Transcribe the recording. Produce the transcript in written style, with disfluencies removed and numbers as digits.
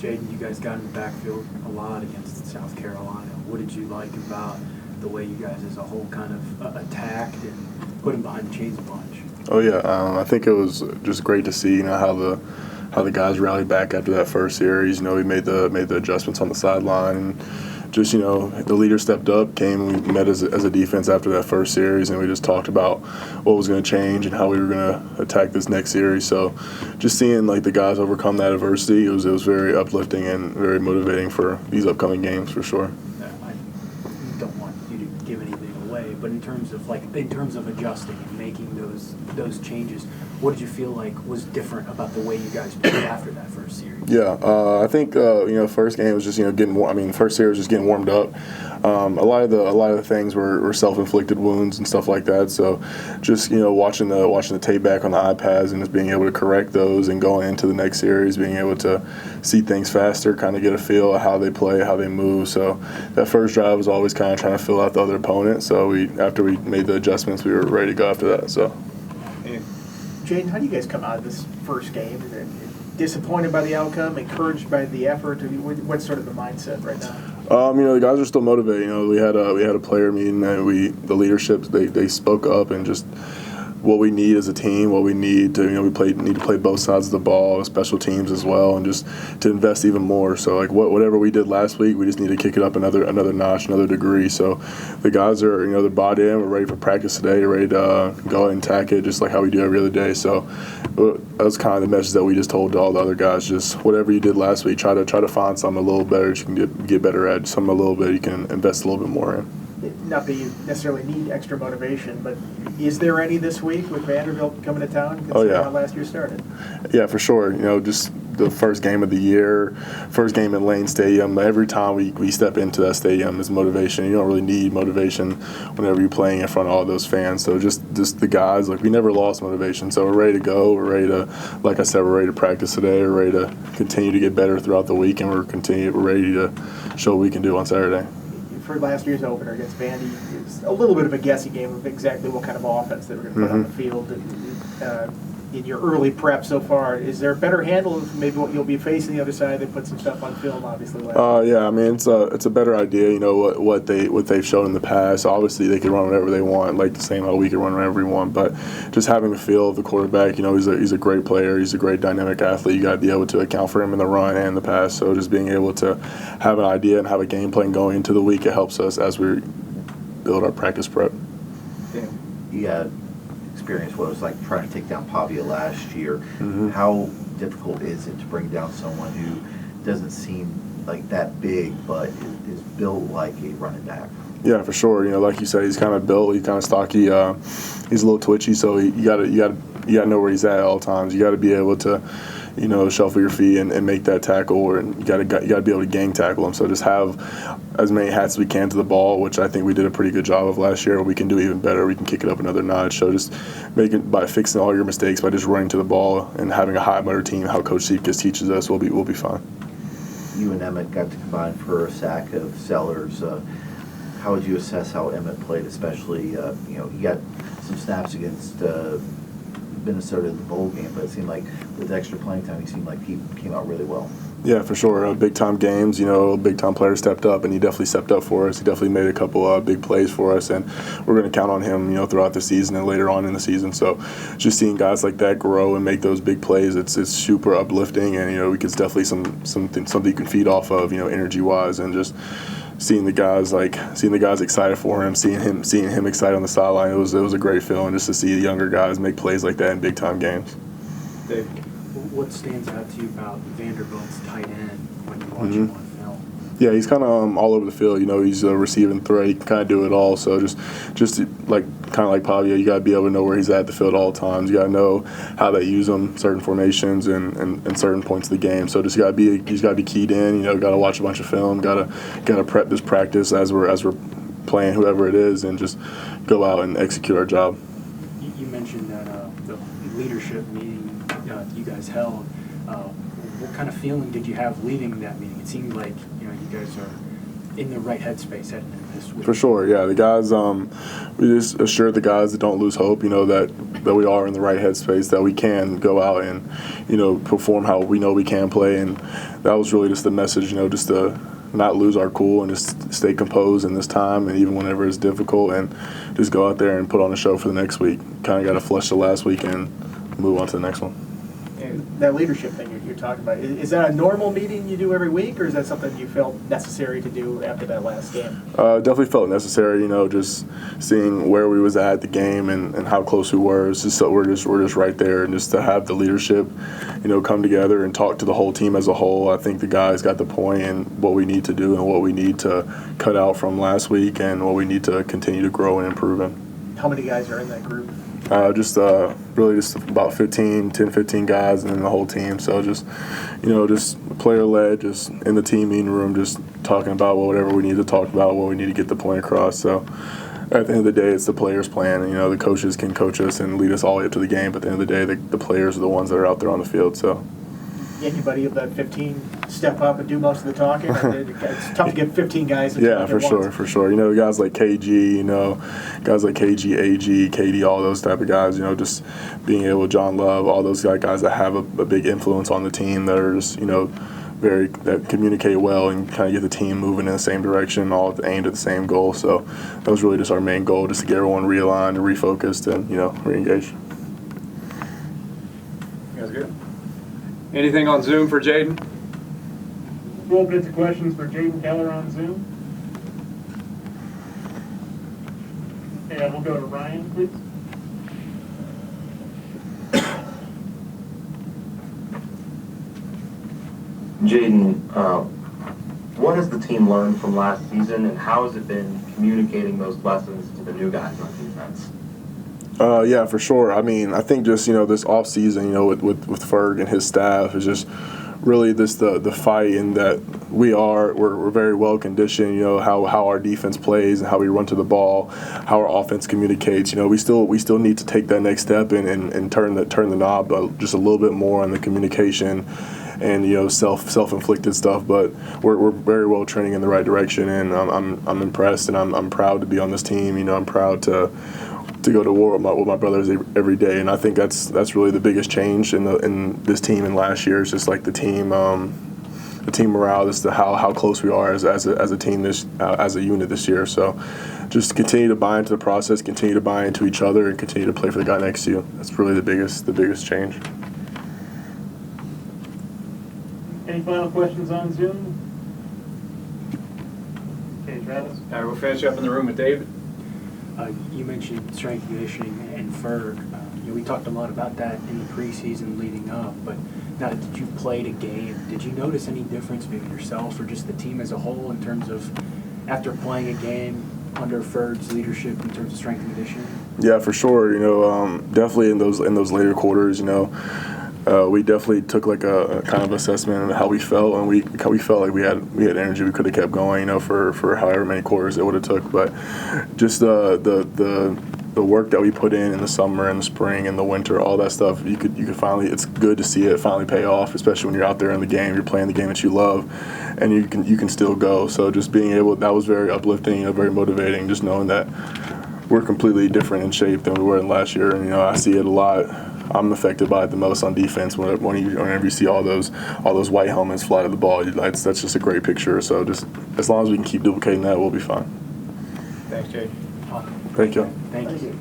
Jaden, you guys got in the backfield a lot against South Carolina. What did you like about the way you guys as a whole kind of attacked and put them behind the chains a bunch? Oh yeah, I think it was just great to see how the guys rallied back after that first series. We made the adjustments on the sideline, and just the leader stepped up, came, and we met as a defense after that first series, and we just talked about what was going to change and how we were going to attack this next series. So just seeing the guys overcome that adversity, it was very uplifting and very motivating for these upcoming games for sure. I don't want you to give anything away, but in terms of adjusting and making those changes, what did you feel like was different about the way you guys played after that first series? Yeah, I think first game was just first series was just getting warmed up. A lot of the things were self-inflicted wounds and stuff like that. So just watching the tape back on the iPads and just being able to correct those and going into the next series, being able to see things faster, kind of get a feel of how they play, how they move. So that first drive was always kind of trying to fill out the other opponent. So after we made the adjustments, we were ready to go after that. So. Jaden, how do you guys come out of this first game? Disappointed by the outcome, encouraged by the effort? What's sort of the mindset right now? The guys are still motivated. We had a player meeting, and the leadership they spoke up and just what we need as a team, what we need to need to play both sides of the ball, special teams as well, and just to invest even more. So whatever we did last week, we just need to kick it up another notch, another degree. So the guys are they're bought in. We're ready for practice today. We're ready to go and attack it just like how we do every other day. So that was kind of the message that we just told to all the other guys. Just whatever you did last week, try to find something a little better that you can get better at. Something a little bit you can invest a little bit more in. Not that you necessarily need extra motivation, but is there any this week with Vanderbilt coming to town? Considering how last year started. Yeah, for sure. Just the first game of the year, first game in Lane Stadium. Every time we step into that stadium is motivation. You don't really need motivation whenever you're playing in front of all those fans. So just the guys, we never lost motivation. So we're ready to go. We're ready to, like I said, we're ready to practice today. We're ready to continue to get better throughout the week, and we're ready to show what we can do on Saturday. For last year's opener against Vandy, it was a little bit of a guessing game of exactly what kind of offense they were going to put on the field. In your early prep so far, is there a better handle of maybe what you'll be facing the other side? They put some stuff on film, obviously. Yeah, it's a better idea. What they've shown in the past. Obviously, they can run whatever they want, like the same how we can run whatever we want. But just having a feel of the quarterback, he's a great player. He's a great dynamic athlete. You got to be able to account for him in the run and the pass. So just being able to have an idea and have a game plan going into the week, it helps us as we build our practice prep. Yeah. Experience what it was like trying to take down Pavia last year. How difficult is it to bring down someone who doesn't seem like that big but is built like a running back? Yeah, for sure. Like you said, he's kind of built. He's kind of stocky. He's a little twitchy, so you gotta know where he's at all times. You got to be able to shuffle your feet and make that tackle, and you got to be able to gang tackle him. So just have as many hats as we can to the ball, which I think we did a pretty good job of last year. We can do even better. We can kick it up another notch. So just by fixing all your mistakes, by just running to the ball and having a high motor team, how Coach Seepkes teaches us, we'll be fine. You and Emmett got to combine for a sack of Sellers. How would you assess how Emmett played, especially, he got some snaps against Minnesota in the bowl game, but it seemed like with extra playing time, he seemed like he came out really well. Yeah, for sure. Big-time games, big-time player stepped up, and he definitely stepped up for us. He definitely made a couple big plays for us, and we're going to count on him, throughout the season and later on in the season. So just seeing guys like that grow and make those big plays, it's super uplifting, and, we could definitely something you can feed off of, energy-wise, and just seeing the guys excited for him, seeing him excited on the sideline, it was a great feeling just to see the younger guys make plays like that in big-time games. Dave, what stands out to you about Vanderbilt's tight end when you watch him on film? Yeah, he's kind of all over the field. He's a receiving threat. He can kind of do it all. So just like Pavia, you got to be able to know where he's at the field all times. You got to know how they use him, certain formations and certain points of the game. So he's got to be keyed in. Got to watch a bunch of film. Got to prep this practice as we're playing whoever it is, and just go out and execute our job. You mentioned that the leadership meeting you guys held. What kind of feeling did you have leaving that meeting? It seemed like you guys are in the right headspace heading into this week. For sure, yeah. The guys, we just assured the guys that don't lose hope, that we are in the right headspace, that we can go out and, perform how we know we can play. And that was really just the message, just to not lose our cool and just stay composed in this time, and even whenever it's difficult, and just go out there and put on a show for the next week. Kind of got to flush the last week and move on to the next one. And that leadership thing you're talking about, is that a normal meeting you do every week, or is that something you felt necessary to do after that last game? Definitely felt necessary, just seeing where we was at the game and how close we were. It's just so we're just right there, and just to have the leadership, come together and talk to the whole team as a whole. I think the guys got the point and what we need to do and what we need to cut out from last week and what we need to continue to grow and improve in. How many guys are in that group? Really just about 10, 15 guys, and then the whole team. So just player-led, just in the team meeting room, just talking about whatever we need to talk about, what we need to get the point across. So at the end of the day, it's the players' plan. The coaches can coach us and lead us all the way up to the game, but at the end of the day, the players are the ones that are out there on the field. So. Anybody of that 15 step up and do most of the talking? It's tough to get 15 guys. Yeah, for sure. Guys like KG, guys like KG, AG, KD, all those type of guys. Just being able, John Love, all those guys that have a big influence on the team, that are just that communicate well and kind of get the team moving in the same direction, all aimed at the same goal. So that was really just our main goal, just to get everyone realigned and refocused and reengaged. You guys good? Anything on Zoom for Jaden? Full bits of questions for Jaden Keller on Zoom. Okay, we'll go to Ryan, please. Jaden, what has the team learned from last season, and how has it been communicating those lessons to the new guys on defense? Yeah, for sure. I think just, this off season, with Ferg and his staff is just really the fight, and that we're very well conditioned, how our defense plays and how we run to the ball, how our offense communicates. We still need to take that next step and turn the knob just a little bit more on the communication and self-inflicted stuff, but we're very well trending in the right direction, and I'm impressed, and I'm proud to be on this team. I'm proud to go to war with my brothers every day, and I think that's really the biggest change in this team and last year. It's just like the team morale, just how close we are as a team as a unit this year. So just continue to buy into the process, continue to buy into each other, and continue to play for the guy next to you. That's really the biggest change. Any final questions on Zoom? Okay, Travis. All right, we'll finish up in the room with David. You mentioned strength and conditioning and Ferg. We talked a lot about that in the preseason leading up, but now that you played a game, did you notice any difference, maybe yourself or just the team as a whole, in terms of after playing a game under Ferg's leadership in terms of strength and conditioning? Yeah, for sure. Definitely in those later quarters, we definitely took like a kind of assessment of how we felt, and we felt like we had energy. We could have kept going, for however many quarters it would have took. But just the work that we put in the summer and the spring and the winter, all that stuff, you could finally, it's good to see it finally pay off, especially when you're out there in the game, you're playing the game that you love, and you can still go. So just being able, that was very uplifting, very motivating, just knowing that we're completely different in shape than we were in last year. And I see it a lot. I'm affected by it the most on defense whenever you see all those white helmets fly to the ball. That's just a great picture. So just as long as we can keep duplicating that, we'll be fine. Thanks, Jay. Thank you. Thank you.